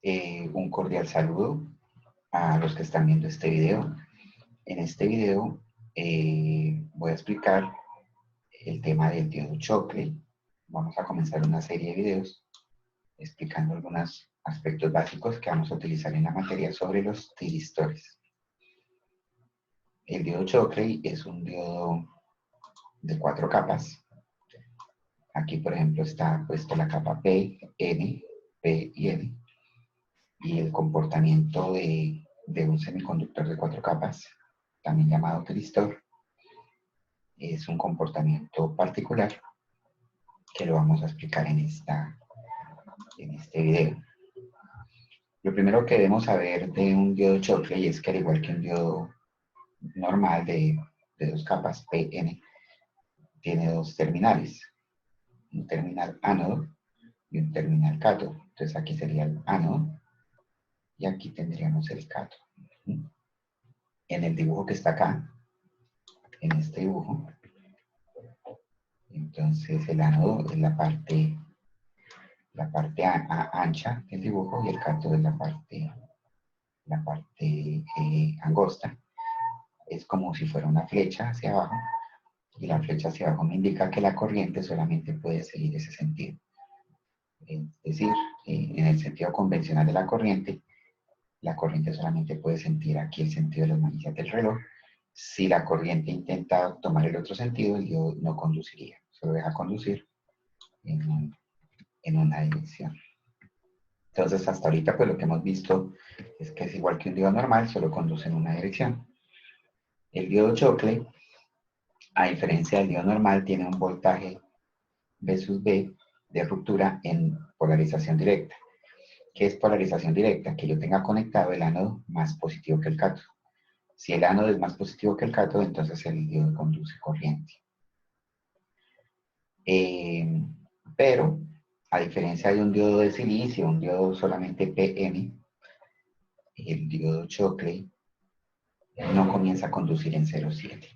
Un cordial saludo a los que están viendo este video. En este video voy a explicar el tema del diodo Shockley. Vamos a comenzar una serie de videos explicando algunos aspectos básicos que vamos a utilizar en la materia sobre los tiristores. El diodo Shockley es un diodo de 4 capas. Aquí, por ejemplo, está puesta la capa P, N, P y N. Y el comportamiento de un semiconductor de 4 capas, también llamado tiristor, es un comportamiento particular que lo vamos a explicar en este video. Lo primero que debemos saber de un diodo Shockley es que, al igual que un diodo normal de 2 capas, PN, tiene 2 terminales, un terminal ánodo y un terminal cátodo. Entonces aquí sería el ánodo y aquí tendríamos el cátodo. En el dibujo que está acá, en este dibujo, entonces el ánodo es la parte ancha del dibujo y el cátodo es la parte angosta. Es como si fuera una flecha hacia abajo, y la flecha hacia abajo me indica que la corriente solamente puede seguir ese sentido. Es decir, en el sentido convencional de la corriente solamente puede sentir aquí el sentido de las manillas del reloj. Si la corriente intenta tomar el otro sentido, el diodo no conduciría, solo deja conducir en una dirección. Entonces, hasta ahorita, pues lo que hemos visto es que es igual que un diodo normal, solo conduce en una dirección. El diodo Shockley, a diferencia del diodo normal, tiene un voltaje V sub B de ruptura en polarización directa. ¿Qué es polarización directa? Que yo tenga conectado el ánodo más positivo que el cátodo. Si el ánodo es más positivo que el cátodo, entonces el diodo conduce corriente. Pero, a diferencia de un diodo de silicio, un diodo solamente PN, el diodo Shockley no comienza a conducir en 0,7.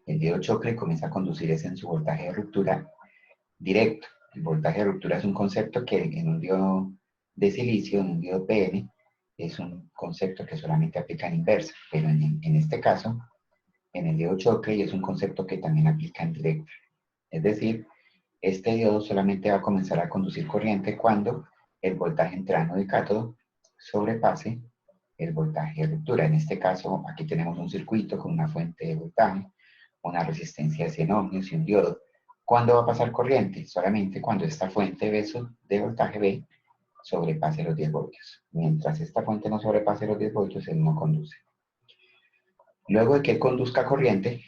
El diodo Shockley comienza a conducir en su voltaje de ruptura directo. El voltaje de ruptura es un concepto que en un diodo de silicio, en un diodo PN, es un concepto que solamente aplica en inversa, pero en este caso, en el diodo Shockley es un concepto que también aplica en directa. Es decir, este diodo solamente va a comenzar a conducir corriente cuando el voltaje entre ánodo y cátodo sobrepase el voltaje de ruptura. En este caso, aquí tenemos un circuito con una fuente de voltaje, una resistencia de 100 ohmios y un diodo. ¿Cuándo va a pasar corriente? Solamente cuando esta fuente de voltaje B sobrepase los 10 voltios. Mientras esta fuente no sobrepase los 10 voltios, él no conduce. Luego de que él conduzca corriente,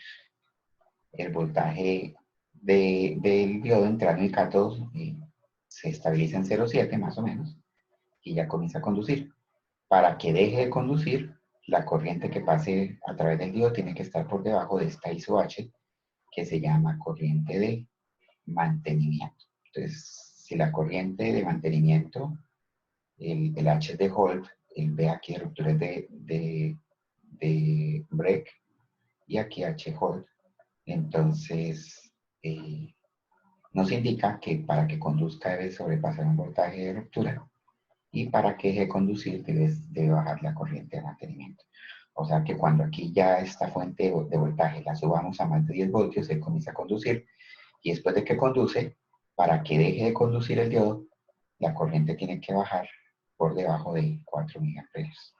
el voltaje del diodo entre ánodo y cátodo se estabiliza en 0,7 más o menos, y ya comienza a conducir. Para que deje de conducir, la corriente que pase a través del diodo tiene que estar por debajo de esta ISOH, que se llama corriente de mantenimiento. Entonces, si la corriente de mantenimiento, el H es de hold, el B aquí de ruptura es de break, y aquí H hold, entonces nos indica que para que conduzca debe sobrepasar un voltaje de ruptura, y para que deje de conducir debe bajar la corriente de mantenimiento. O sea que cuando aquí ya esta fuente de voltaje la subamos a más de 10 voltios, él comienza a conducir, y después de que conduce, para que deje de conducir el diodo, la corriente tiene que bajar por debajo de 4 miliamperios.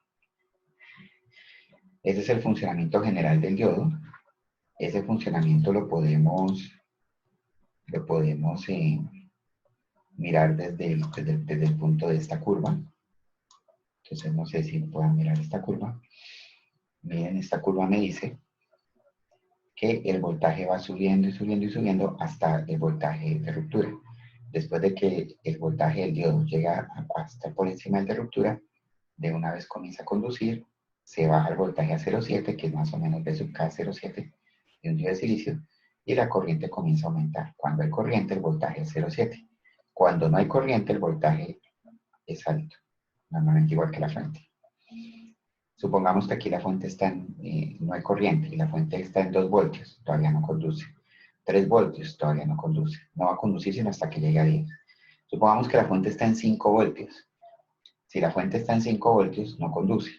Ese es el funcionamiento general del diodo. Ese funcionamiento lo podemos mirar desde el punto de esta curva. Entonces no sé si puedan mirar esta curva. Miren, esta curva me dice que el voltaje va subiendo y subiendo y subiendo hasta el voltaje de ruptura. Después de que el voltaje del diodo llega hasta por encima del de ruptura, de una vez comienza a conducir, se baja el voltaje a 0,7, que es más o menos V sub K 0,7 de un diodo de silicio, y la corriente comienza a aumentar. Cuando hay corriente, el voltaje es 0,7. Cuando no hay corriente, el voltaje es alto, normalmente igual que la fuente. Supongamos que aquí la fuente está no hay corriente, y la fuente está en 2 voltios, todavía no conduce. 3 voltios, todavía no conduce. No va a conducir sino hasta que llegue a 10. Supongamos que la fuente está en 5 voltios. Si la fuente está en 5 voltios, no conduce.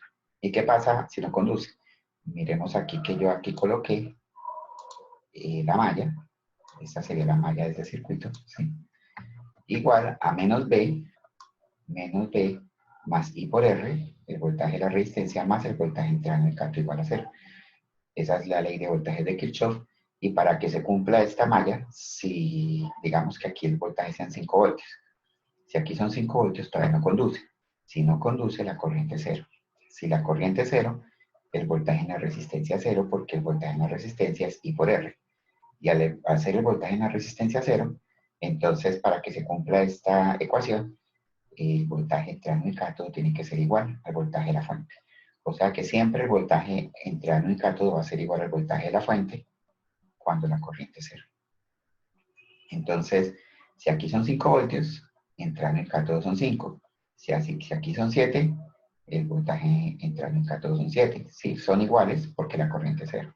¿Y qué pasa si no conduce? Miremos aquí que yo aquí coloqué la malla. Esta sería la malla de este circuito, ¿sí? Igual a menos B más I por R, el voltaje de la resistencia más el voltaje entre ano y cato igual a 0. Esa es la ley de voltaje de Kirchhoff. Y para que se cumpla esta malla, si digamos que aquí el voltaje sean 5 voltios. Si aquí son 5 voltios, todavía no conduce. Si no conduce, la corriente es 0. Si la corriente es 0, el voltaje en la resistencia es 0, porque el voltaje en la resistencia es I por R. Y al hacer el voltaje en la resistencia 0, entonces para que se cumpla esta ecuación, el voltaje entre ano y cátodo tiene que ser igual al voltaje de la fuente. O sea que siempre el voltaje entre ano y cátodo va a ser igual al voltaje de la fuente cuando la corriente es 0. Entonces, si aquí son 5 voltios, entre ano y cátodo son 5. Si aquí son 7, el voltaje entre ano y cátodo son 7. Sí, son iguales porque la corriente es 0.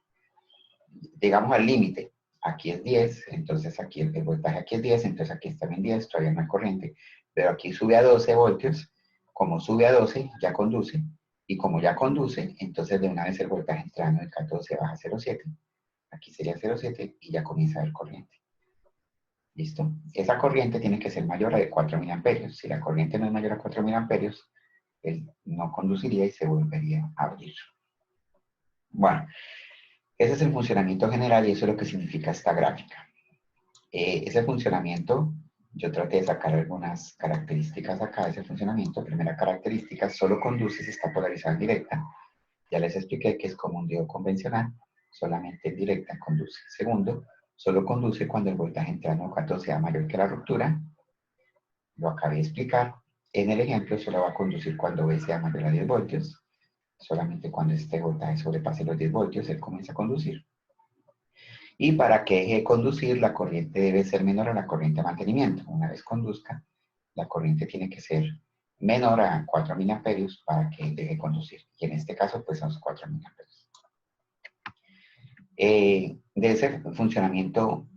Digamos al límite, aquí es 10, entonces aquí el voltaje aquí es 10, entonces aquí está también 10, todavía no hay corriente. Pero aquí sube a 12 voltios, como sube a 12 ya conduce, y como ya conduce, entonces de una vez el voltaje entre ano y cátodo se baja a 0,7. Aquí sería 0,7 y ya comienza a haber corriente. ¿Listo? Esa corriente tiene que ser mayor a de 4 miliamperios. Si la corriente no es mayor a 4 miliamperios, él no conduciría y se volvería a abrir. Bueno, ese es el funcionamiento general y eso es lo que significa esta gráfica. Ese funcionamiento, yo traté de sacar algunas características acá de ese funcionamiento. Primera característica, solo conduce si está polarizada en directa. Ya les expliqué que es como un diodo convencional, solamente en directa conduce. Segundo, solo conduce cuando el voltaje entre ano y cátodo sea mayor que la ruptura. Lo acabé de explicar. En el ejemplo solo va a conducir cuando V sea mayor a 10 voltios. Solamente cuando este voltaje sobrepase los 10 voltios, él comienza a conducir. Y para que deje de conducir, la corriente debe ser menor a la corriente de mantenimiento. Una vez conduzca, la corriente tiene que ser menor a 4 miliamperios para que deje de conducir. Y en este caso, pues son 4 miliamperios. De ese funcionamiento,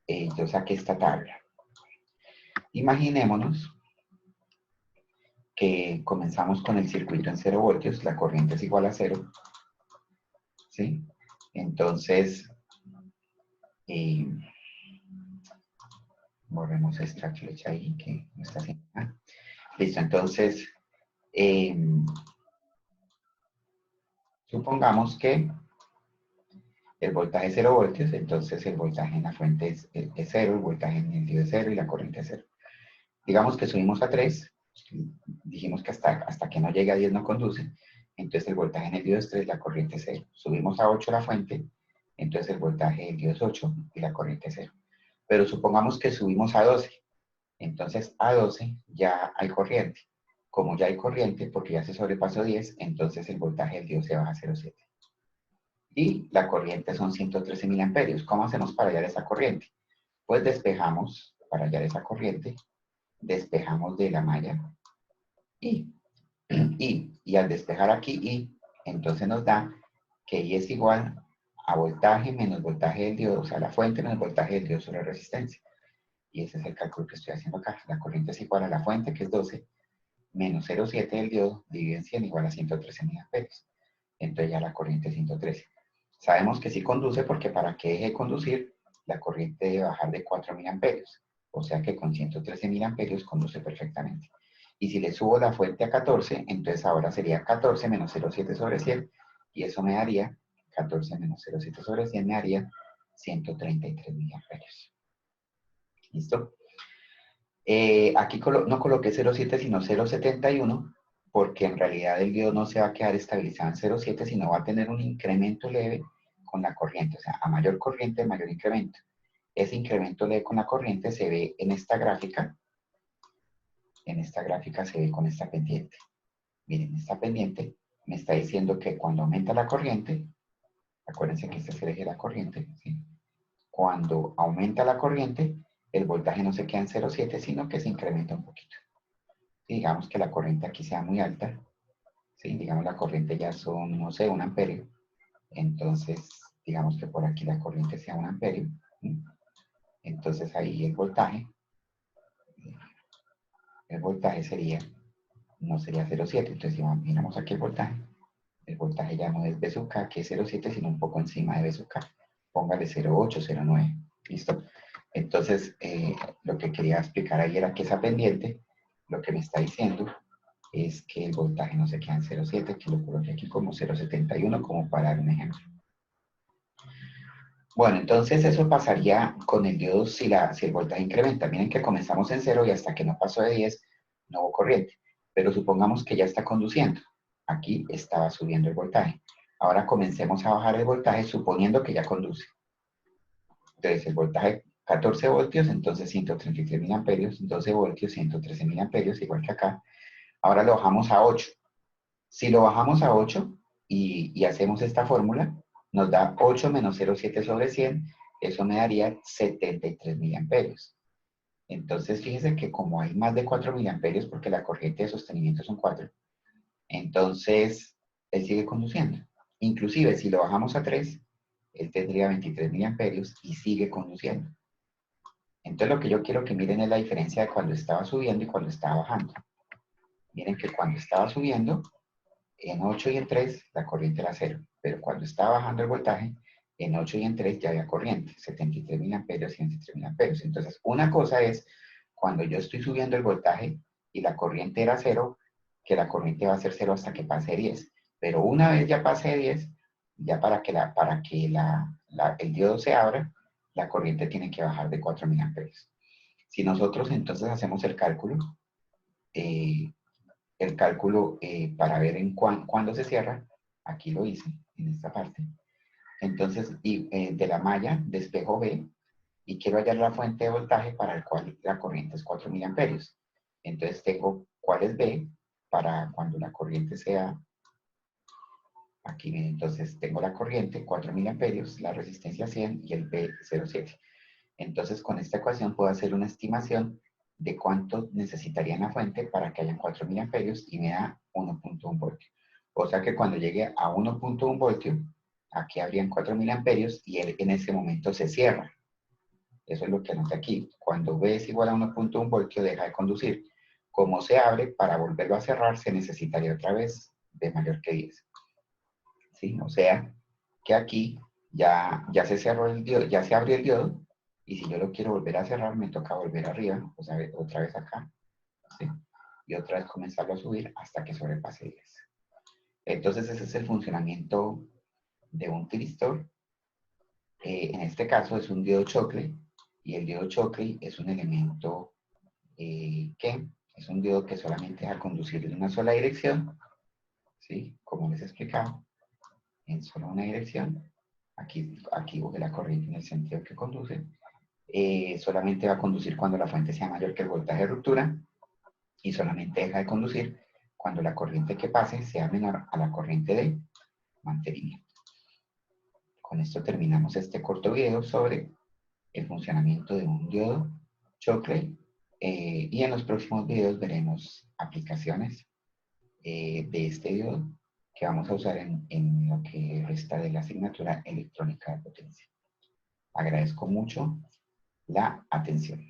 yo saqué esta tabla. Imaginémonos que comenzamos con el circuito en 0 voltios, la corriente es igual a 0, ¿sí? Entonces, borremos esta flecha ahí que no está haciendo nada. Listo, entonces, supongamos que el voltaje es 0 voltios, entonces el voltaje en la fuente es 0, el voltaje en el diodo es 0 y la corriente es 0. Digamos que subimos a 3, dijimos que hasta que no llegue a 10 no conduce, entonces el voltaje en el diodo es 3, la corriente es 0. Subimos a 8 la fuente, entonces el voltaje del diodo es 8 y la corriente es 0. Pero supongamos que subimos a 12, entonces a 12 ya hay corriente. Como ya hay corriente, porque ya se sobrepasó 10, entonces el voltaje del diodo se baja a 0,7. Y la corriente son 113 miliamperios. ¿Cómo hacemos para hallar esa corriente? Pues despejamos, para hallar esa corriente, despejamos de la malla y al despejar aquí y, entonces nos da que I es igual a voltaje menos voltaje del diodo, o sea, la fuente menos voltaje del diodo sobre resistencia. Y ese es el cálculo que estoy haciendo acá. La corriente es igual a la fuente, que es 12, menos 0,7 del diodo, dividido en 100, igual a 113 miliamperios. Entonces ya la corriente es 113. Sabemos que sí conduce porque para que deje de conducir, la corriente debe bajar de 4 miliamperios. O sea que con 113 miliamperios conduce perfectamente. Y si le subo la fuente a 14, entonces ahora sería 14 menos 0,7 sobre 100. Y eso me daría, 14 menos 0,7 sobre 100 me daría 133 miliamperios. ¿Listo? Aquí no coloqué 0,7 sino 0,71 porque en realidad el diodo no se va a quedar estabilizado en 0,7 sino va a tener un incremento leve con la corriente. O sea, a mayor corriente, mayor incremento. Ese incremento leve con la corriente se ve en esta gráfica. En esta gráfica se ve con esta pendiente. Miren, esta pendiente me está diciendo que cuando aumenta la corriente, acuérdense que este es el eje de la corriente, ¿sí? Cuando aumenta la corriente, el voltaje no se queda en 0,7, sino que se incrementa un poquito. ¿Sí? Digamos que la corriente aquí sea muy alta, ¿sí? Digamos la corriente ya son, no sé, 1 amperio. Entonces, digamos que por aquí la corriente sea 1 amperio. ¿Sí? Entonces ahí el voltaje sería no sería 0,7. Entonces, si miramos aquí el voltaje ya no es B sub K, que es 0,7, sino un poco encima de B sub K. Póngale 0,8, 0,9. ¿Listo? Entonces, lo que quería explicar ahí era que esa pendiente, lo que me está diciendo es que el voltaje no se queda en 0,7, que lo coloqué aquí como 0,71, como para dar un ejemplo. Bueno, entonces eso pasaría con el diodo si el voltaje incrementa. Miren que comenzamos en 0 y hasta que no pasó de 10 no hubo corriente. Pero supongamos que ya está conduciendo. Aquí estaba subiendo el voltaje. Ahora comencemos a bajar el voltaje suponiendo que ya conduce. Entonces el voltaje 14 voltios, entonces 133 miliamperios, 12 voltios, 113 miliamperios, igual que acá. Ahora lo bajamos a 8. Si lo bajamos a 8 y hacemos esta fórmula, nos da 8 menos 0,7 sobre 100, eso me daría 73 miliamperios. Entonces, fíjense que como hay más de 4 miliamperios, porque la corriente de sostenimiento son 4, entonces él sigue conduciendo. Inclusive, si lo bajamos a 3, él tendría 23 miliamperios y sigue conduciendo. Entonces, lo que yo quiero que miren es la diferencia de cuando estaba subiendo y cuando estaba bajando. Miren que cuando estaba subiendo, en 8 y en 3 la corriente era 0, pero cuando estaba bajando el voltaje, en 8 y en 3 ya había corriente, 73 miliamperios y 23 miliamperios. Entonces, una cosa es cuando yo estoy subiendo el voltaje y la corriente era 0, que la corriente va a ser 0 hasta que pase 10. Pero una vez ya pase 10, ya para que el diodo se abra, la corriente tiene que bajar de 4 miliamperios. Si nosotros entonces hacemos eh, el cálculo para ver cuándo se cierra, aquí lo hice, en esta parte. Entonces, de la malla de espejo B, y quiero hallar la fuente de voltaje para el cual la corriente es 4 miliamperios. Entonces tengo cuál es B para cuando la corriente sea, aquí viene, entonces tengo la corriente 4 miliamperios, la resistencia 100 y el B 0,7. Entonces con esta ecuación puedo hacer una estimación de cuánto necesitaría en la fuente para que hayan 4 miliamperios y me da 1.1 voltio. O sea que cuando llegue a 1.1 voltio, aquí habrían 4 miliamperios y él en ese momento se cierra. Eso es lo que anoté aquí. Cuando B es igual a 1.1 voltio, deja de conducir. Como se abre, para volverlo a cerrar, se necesitaría otra vez B mayor que 10. ¿Sí? O sea, que aquí ya se cerró el diodo, ya se abrió el diodo, y si yo lo quiero volver a cerrar, me toca volver arriba, o sea, otra vez acá, ¿sí? Y otra vez comenzarlo a subir hasta que sobrepase 10. Entonces, ese es el funcionamiento de un tiristor. En este caso es un diodo Shockley, y el diodo Shockley es un elemento que es un diodo que solamente deja conducir en una sola dirección, ¿sí? Como les he explicado, en solo una dirección. Aquí busque la corriente en el sentido que conduce. Solamente va a conducir cuando la fuente sea mayor que el voltaje de ruptura y solamente deja de conducir cuando la corriente que pase sea menor a la corriente de mantenimiento. Con esto terminamos este corto video sobre el funcionamiento de un diodo Shockley y en los próximos videos veremos aplicaciones de este diodo que vamos a usar en lo que resta de la asignatura electrónica de potencia. Agradezco mucho la atención.